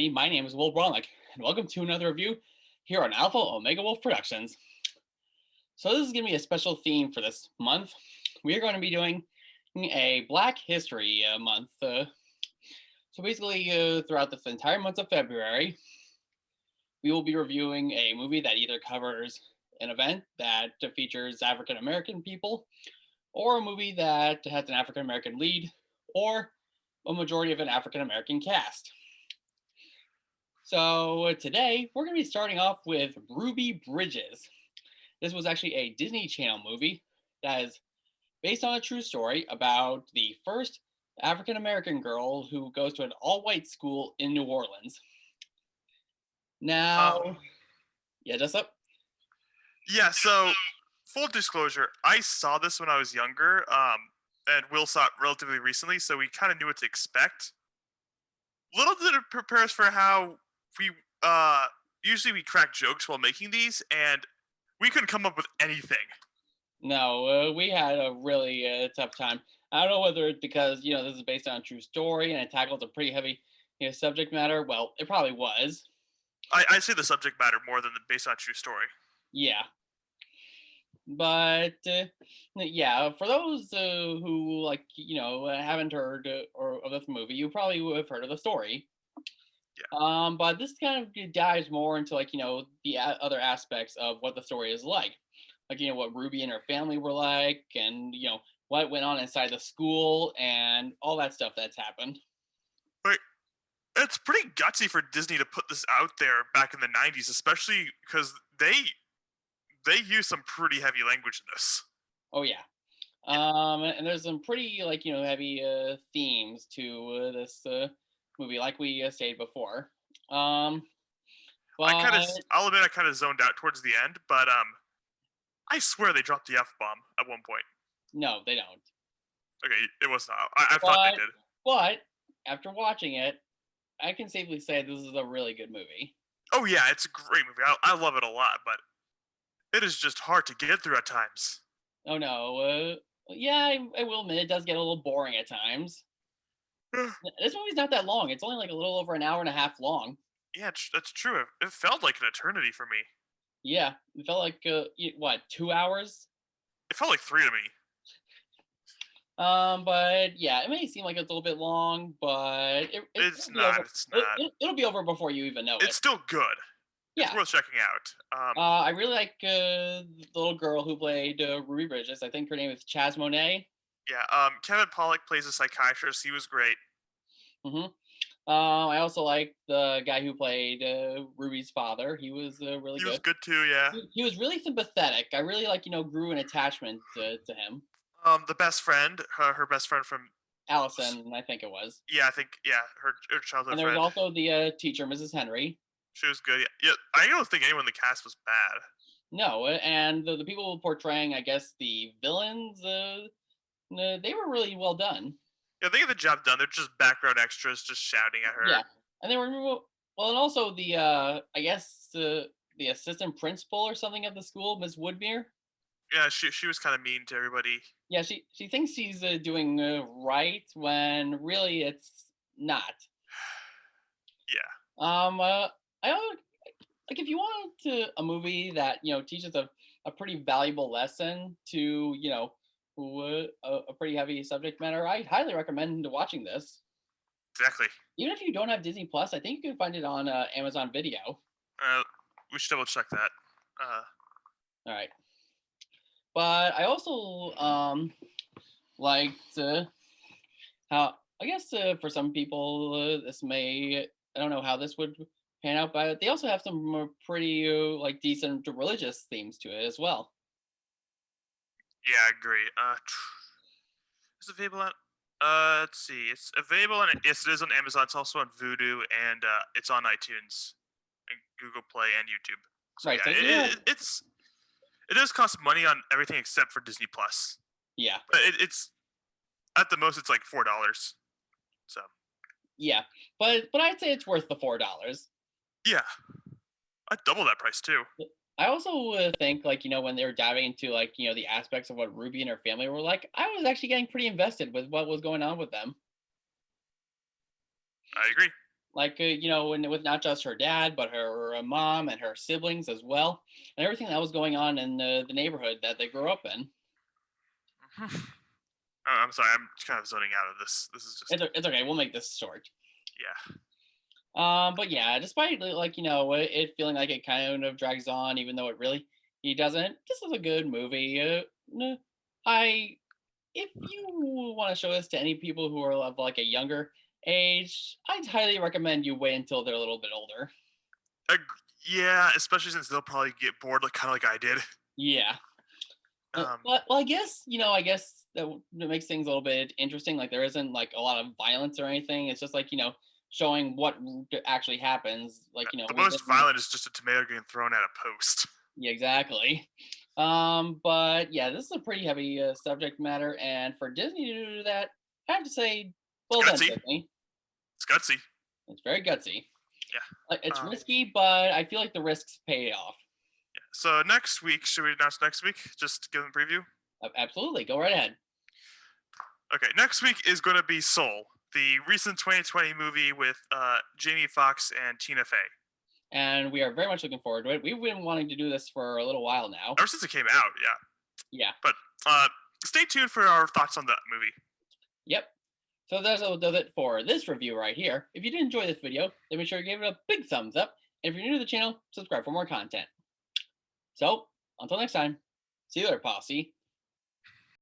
Galaxy. My name is Will Bronick, and welcome to another review here on Alpha Omega Wolf Productions. So this is going to be a special theme for this month. We are going to be doing a Black History month. So basically, throughout this entire month of February, we will be reviewing a movie that either covers an event that features African American people, or a movie that has an African American lead, or a majority of an African American cast. So today we're going to be starting off with Ruby Bridges. This was actually a Disney Channel movie that is based on a true story about the first African American girl who goes to an all-white school in New Orleans. Now, Um, yeah, Jessup? yeah, so full disclosure, I saw this when I was younger, and Will saw it relatively recently, so we kind of knew what to expect. Little did it prepare us for how we usually we crack jokes while making these, and we couldn't come up with anything. No, we had a really tough time. I don't know whether it's because this is based on a true story and it tackles a pretty heavy subject matter. Well, it probably was. I say the subject matter more than the based on a true story. Yeah, but yeah, for those who haven't heard or of this movie, you probably would have heard of the story. Yeah, But this kind of dives more into the other aspects of what the story is like what Ruby and her family were like, and what went on inside the school and all that stuff that's happened. but it's pretty gutsy for Disney to put this out there back in the '90s, especially because they use some pretty heavy language in this. Oh yeah. And there's some pretty heavy themes to this movie, like we stated before. Um, but I'll admit I kind of zoned out towards the end, but I swear they dropped the F bomb at one point. no, they don't. Okay, it was not. I thought they But did. but after watching it, I can safely say this is a really good movie. Oh yeah, it's a great movie. I love it a lot, but it is just hard to get through at times. Oh no, yeah, I will admit it does get a little boring at times. This movie's not that long. It's only like a little over an hour and a half long. Yeah, that's true. It felt like an eternity for me. Yeah, it felt like what, 2 hours? It felt like three to me. But yeah, it may seem like it's a little bit long, but It's it'll be over. not. It's not. It'll be over before you even know It's it. still good. It's Yeah. worth checking out. I really like the little girl who played Ruby Bridges. I think her name is Chaz Monet. Yeah. Kevin Pollak plays a psychiatrist. He was great. hmm I also like the guy who played Ruby's father. He was really He was good. good too. Yeah. He was really sympathetic. I really grew an attachment to him. The best friend, her best friend from. Allison, I think it was. Yeah, I think her And childhood there was friend. also the teacher, Mrs. Henry. She was good. Yeah, yeah. I don't think anyone in the cast was bad. No, and the people portraying, I guess, the villains, they were really well done. Yeah, they get the job done. They're just background extras, just shouting at her. Yeah, and they were well, and also the I guess the assistant principal or something at the school, Miss Woodmere. Yeah, she was kind of mean to everybody. Yeah, she thinks she's doing right when really it's not. Yeah, I like if you want a movie that teaches a pretty valuable lesson to a pretty heavy subject matter, I highly recommend watching this. exactly. Even if you don't have Disney Plus, I think you can find it on Amazon Video. Uh, we should double check that. Uh, All right, but I also liked how, I guess, for some people this may, I don't know how this would pan out, but they also have some pretty decent religious themes to it as well. yeah, I agree. Is it available on? Let's see. It's available on. Yes, it is on Amazon. It's also on Vudu, and it's on iTunes, and Google Play, and YouTube. So Right. yeah, So yeah, it does cost money on everything except for Disney Plus. yeah, But it's at the most it's like $4. So yeah. But I'd say it's worth the $4. yeah, I'd double that price too. I also think when they were diving into the aspects of what Ruby and her family were like, I was actually getting pretty invested with what was going on with them. I agree. like with not just her dad, but her mom and her siblings as well, and everything that was going on in the neighborhood that they grew up in. I'm sorry, I'm kind of zoning out of this. This is just It's okay. We'll make this short. yeah. But yeah, despite it feeling like it kind of drags on, even though it really he doesn't. This is a good movie. I if you want to show this to any people who are of like a younger age, I'd highly recommend you wait until they're a little bit older. Ag- yeah, especially since they'll probably get bored, like kind of like I did. Yeah. Um, Well, I guess that makes things a little bit interesting. Like there isn't like a lot of violence or anything. It's just like showing what actually happens. Like the most within. violent is just a tomato getting thrown at a post. Yeah, exactly. But yeah, this is a pretty heavy subject matter, and for Disney to do that, I have to say, It's well done, gutsy. Disney. It's gutsy. It's very gutsy. Yeah. It's risky, but I feel like the risks pay off. So next week, should we announce next week? Just give them a preview. Absolutely, go right ahead. Okay, next week is going to be Soul, the recent 2020 movie with Jamie Foxx and Tina Fey. And we are very much looking forward to it. We've been wanting to do this for a little while now. Ever since it came out, yeah. Yeah. But stay tuned for our thoughts on that movie. Yep. So that's what does it for this review right here. If you did enjoy this video, then make sure to give it a big thumbs up. And if you're new to the channel, subscribe for more content. So, until next time, see you later, posse.